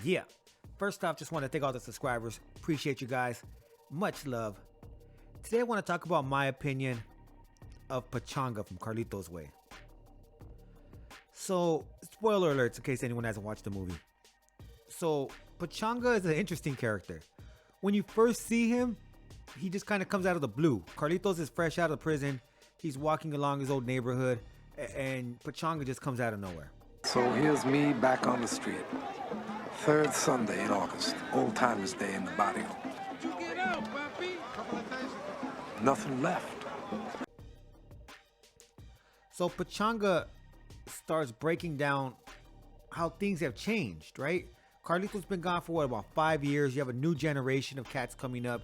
Yeah. First off, just want to thank all the subscribers. Appreciate you guys. Much love. Today I want to talk about my opinion of Pachanga from Carlitos Way. So, spoiler alerts in case anyone hasn't watched the movie. So, Pachanga is an interesting character. When you first see him, he just kind of comes out of the blue. Carlitos is fresh out of prison. He's walking along his old neighborhood, and Pachanga just comes out of nowhere. So here's me back on the street. Third Sunday in August, Old Timers Day in the barrio. Nothing left. So Pachanga starts breaking down how things have changed, right? Carlitos been gone for about 5 years. You have a new generation of cats coming up,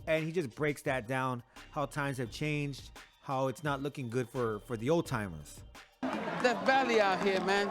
and he just breaks that down, how times have changed, how it's not looking good for the old timers. Death Valley out here, man.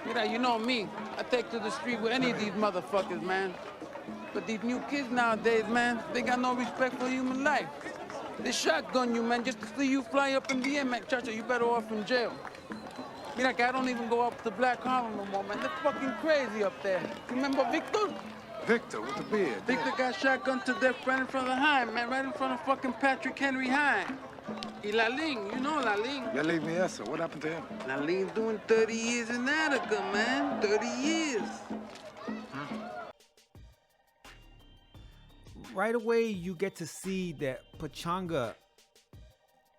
You know me. I take to the street with any of these motherfuckers, man. But these new kids nowadays, man, they got no respect for human life. They shotgun you, man, just to see you fly up in the air, man. Chacha, you better off in jail. I don't even go up to Black Harlem no more, man. They're fucking crazy up there. Remember Victor? Victor with the beard. Victor got shotgun to death right in front of Hine, man. Right in front of fucking Patrick Henry Hine. Y Laling, you know Laling. Ya leave me esa. What happened to him? Laling's doing 30 years in Attica, man. 30 years. Right away, you get to see that Pachanga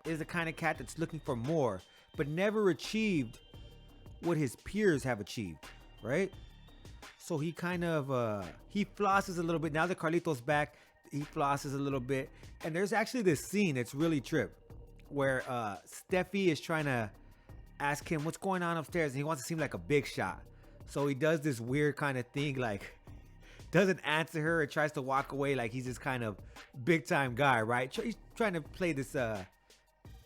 is the kind of cat that's looking for more, but never achieved what his peers have achieved, right? So he kind of, he flosses a little bit. Now that Carlitos back, he flosses a little bit. And there's actually this scene that's really trip, where Steffi is trying to ask him what's going on upstairs, and he wants to seem like a big shot. So he does this weird kind of thing, like doesn't answer her and tries to walk away like he's this kind of big time guy, right? He's trying to play this,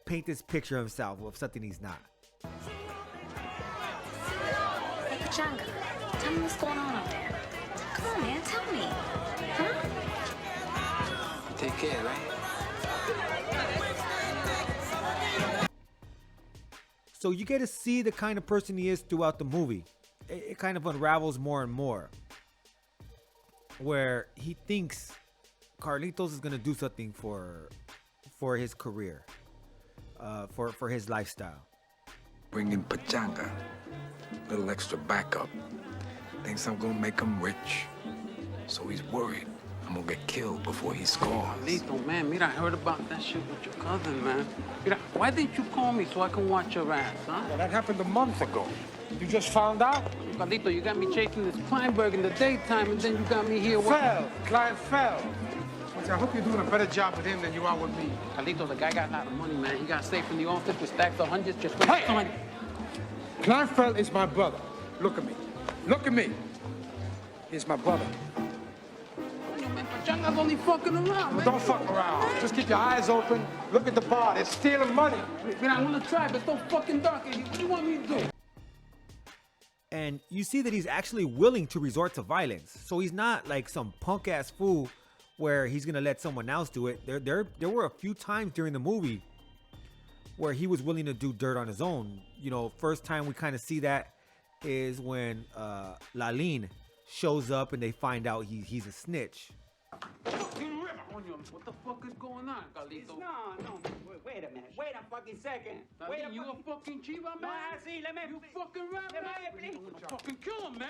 paint this picture of himself of something he's not. Hey, Pachanga, tell me what's going on up there. Come on, man, tell me. Huh? Take care, right? So you get to see the kind of person he is throughout the movie. It kind of unravels more and more, where he thinks Carlitos is gonna do something for his career, for his lifestyle. Bring in Pachanga. Little extra backup. Thinks I'm gonna make him rich. So he's worried I'm gonna get killed before he scores. Lito, man, I heard about that shit with your cousin, man. Why didn't you call me so I can watch your ass, huh? Well, that happened a month ago. You just found out? Carlito, you got me chasing this Kleinberg in the daytime, and then you got me here. Client fell. Which I hope you're doing a better job with him than you are with me. Carlito, the guy got a lot of money, man. He got safe in the office with stacks of hundreds just Hey! on. Kleinfeld is my brother. Look at me. Look at me. He's my brother. Man, Pachanga's only fucking around, man. Don't fuck around. Just keep your eyes open. Look at the bar. They're stealing money. I'm gonna try, but it's so fucking dark in here. What do you want me to do? And you see that he's actually willing to resort to violence. So he's not like some punk ass fool where he's gonna let someone else do it. There were a few times during the movie where he was willing to do dirt on his own. You know, first time we kind of see that is when Laline shows up and they find out he's a snitch. What the fuck is going on, Carlito? No, wait a minute. Wait a fucking second. Wait a you a fucking chiva, man? see, let me... You fucking rap, man? I'm gonna fucking kill him, man.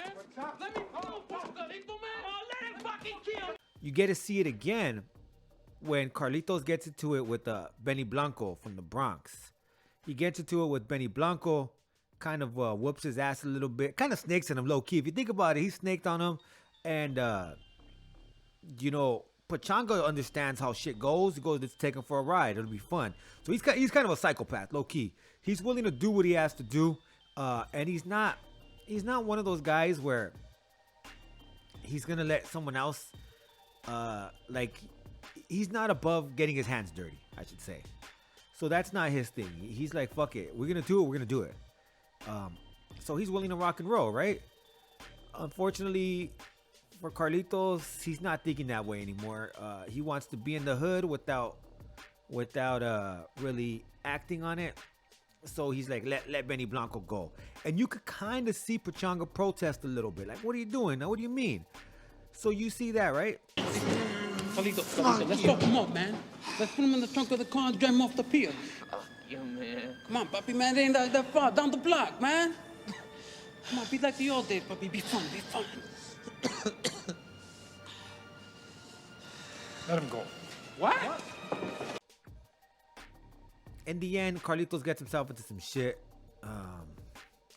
Let me kill him, Carlito, man. Oh, let him fucking kill him. You get to see it again when Carlitos gets into it with Benny Blanco from the Bronx. He gets into it with Benny Blanco, kind of whoops his ass a little bit, kind of snakes on him low key. If you think about it, he snaked on him, and you know, Pachanga understands how shit goes. He goes to take him for a ride. It'll be fun. So he's kind of a psychopath, low key. He's willing to do what he has to do, and he's not one of those guys where he's gonna let someone else, like, he's not above getting his hands dirty, I should say. So that's not his thing. He's like, fuck it, we're gonna do it. We're gonna do it. So he's willing to rock and roll, right? Unfortunately for Carlitos, he's not thinking that way anymore. He wants to be in the hood without really acting on it. So he's like, let Benny Blanco go. And you could kind of see Pachanga protest a little bit. Like, what are you doing? Now, what do you mean? So you see that, right? Carlito, let's fuck him up, man. Let's put him in the trunk of the car and drive him off the pier. Yeah, man. Come on, papi, man. It ain't that far. Down the block, man. Come on, be like the old days, papi. Be fun, be fun. Let him go. What? In the end, Carlitos gets himself into some shit.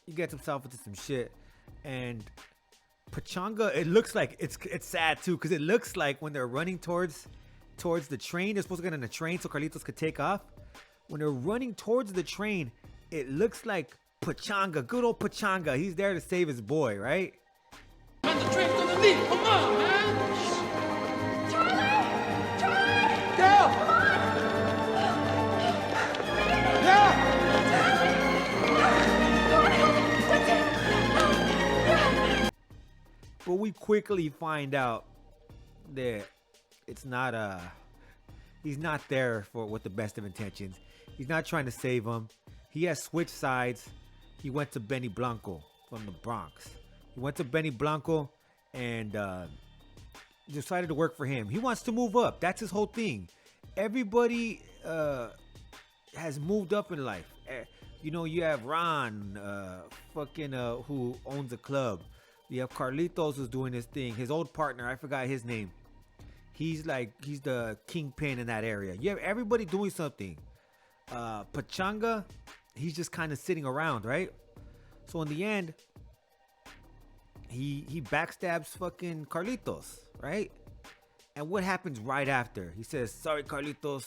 He gets himself into some shit. And Pachanga, it looks like it's sad too, because it looks like when they're running towards the train, they're supposed to get on the train so Carlitos could take off. When they're running towards the train, it looks like Pachanga, good old Pachanga, he's there to save his boy, right? Man, the train's gonna leave. Come on, man. But we quickly find out that it's not he's not there with the best of intentions. He's not trying to save him. He has switched sides. He went to Benny Blanco from the Bronx. He went to Benny Blanco and decided to work for him. He wants to move up. That's his whole thing. Everybody has moved up in life. You know, you have Ron, who owns a club. You have Carlitos who's doing his thing. His old partner, I forgot his name. He's the kingpin in that area. You have everybody doing something. Pachanga, he's just kind of sitting around, right? So in the end, he backstabs fucking Carlitos, right? And what happens right after? He says, "Sorry, Carlitos,"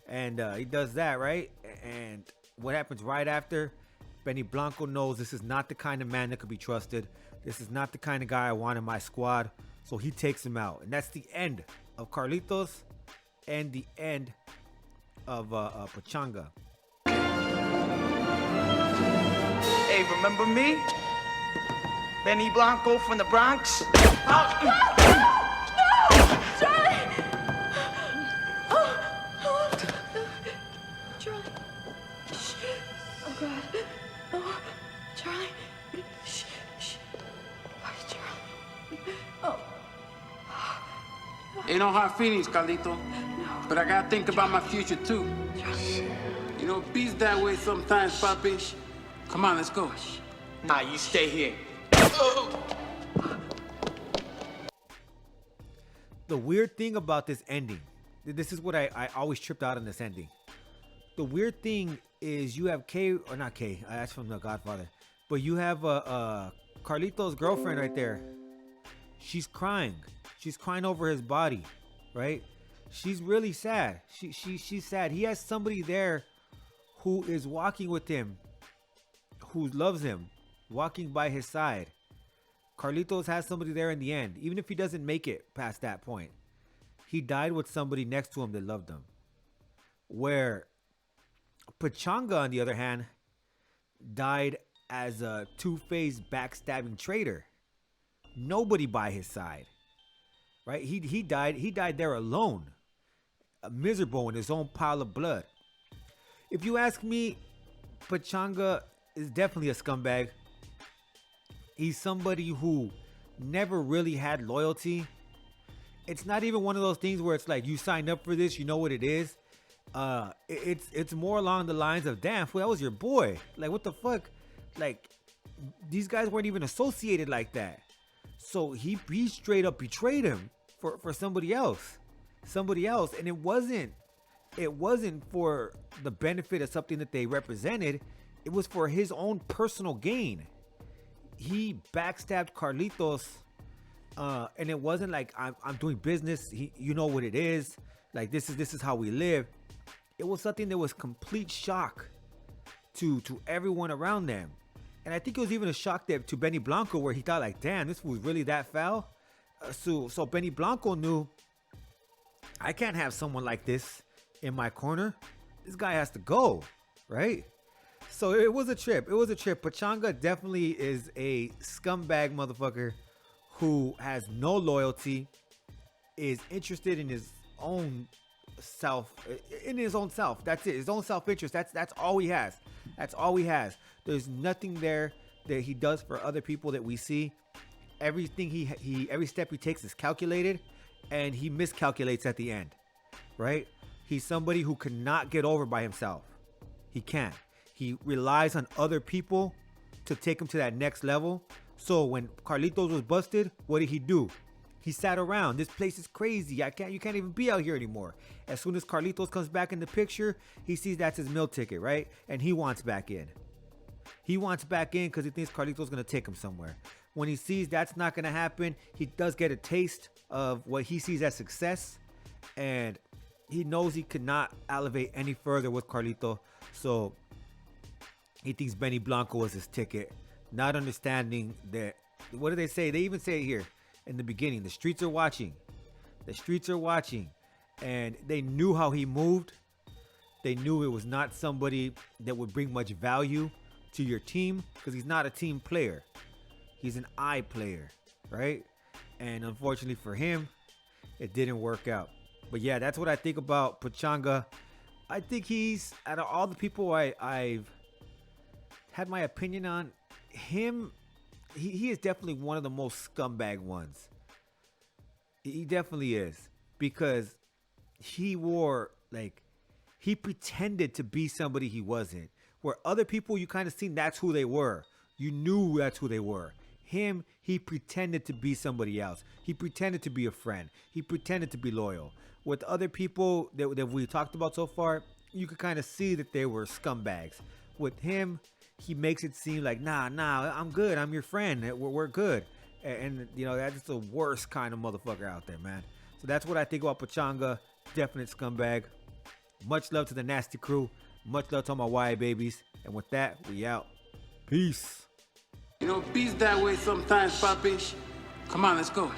and he does that, right? And what happens right after? Benny Blanco knows this is not the kind of man that could be trusted. This is not the kind of guy I want in my squad. So he takes him out. And that's the end of Carlitos and the end of Pachanga. Hey, remember me? Benny Blanco from the Bronx? Ain't no hard feelings, Carlito. But I gotta think about my future, too. You know, beats that way sometimes, papi. Come on, let's go. Nah, you stay here. The weird thing about this ending, this is what I always tripped out on this ending. The weird thing is you have that's from The Godfather. But you have Carlito's girlfriend right there. She's crying. She's crying over his body, right? She's really sad. She's sad. He has somebody there who is walking with him, who loves him, walking by his side. Carlitos has somebody there in the end, even if he doesn't make it past that point. He died with somebody next to him that loved him. Where Pachanga, on the other hand, died as a two-faced backstabbing traitor. Nobody by his side. Right? He died there alone. Miserable in his own pile of blood. If you ask me, Pachanga is definitely a scumbag. He's somebody who never really had loyalty. It's not even one of those things where it's like you signed up for this, you know what it is. It's more along the lines of, damn, fool, that was your boy. Like, what the fuck? Like, these guys weren't even associated like that. So he straight up betrayed him for somebody else. And it wasn't for the benefit of something that they represented. It was for his own personal gain. He backstabbed Carlitos, and it wasn't like I'm doing business. You know what it is. Like this is how we live. It was something that was complete shock to everyone around them. And I think it was even a shock to Benny Blanco, where he thought like, damn, this was really that foul. So Benny Blanco knew, I can't have someone like this in my corner. This guy has to go, right? So it was a trip. Pachanga definitely is a scumbag motherfucker who has no loyalty, is interested in his own in his own self. That's it. His own self-interest. That's all he has. That's all he has. There's nothing there that he does for other people that we see. Everything every step he takes is calculated, and he miscalculates at the end, right? He's somebody who cannot get over by himself. He can't. He relies on other people to take him to that next level. So when Carlitos was busted, what did he do? He sat around. This place is crazy. You can't even be out here anymore. As soon as Carlitos comes back in the picture, he sees that's his meal ticket, right? And he wants back in. He wants back in because he thinks Carlitos is going to take him somewhere. When he sees that's not going to happen, he does get a taste of what he sees as success. And he knows he cannot elevate any further with Carlito. So he thinks Benny Blanco was his ticket. Not understanding that, what do they say? They even say it here in the beginning. The streets are watching. The streets are watching. And they knew how he moved. They knew it was not somebody that would bring much value to your team because he's not a team player. He's an eye player, right? And unfortunately for him, it didn't work out. But yeah, that's what I think about Pachanga. I think he's, out of all the people I've had my opinion on, him, he is definitely one of the most scumbag ones. He definitely is. Because he pretended to be somebody he wasn't. Where other people, you kind of seen that's who they were. You knew that's who they were. Him, he pretended to be somebody else. He pretended to be a friend. He pretended to be loyal. With other people that we talked about so far, you could kind of see that they were scumbags. With him, he makes it seem like, nah, I'm good. I'm your friend. We're good. And you know, that's the worst kind of motherfucker out there, man. So that's what I think about Pachanga. Definite scumbag. Much love to the Nasty Crew. Much love to all my YA babies. And with that, we out. Peace. You know, peace that way sometimes, papi. Come on, let's go.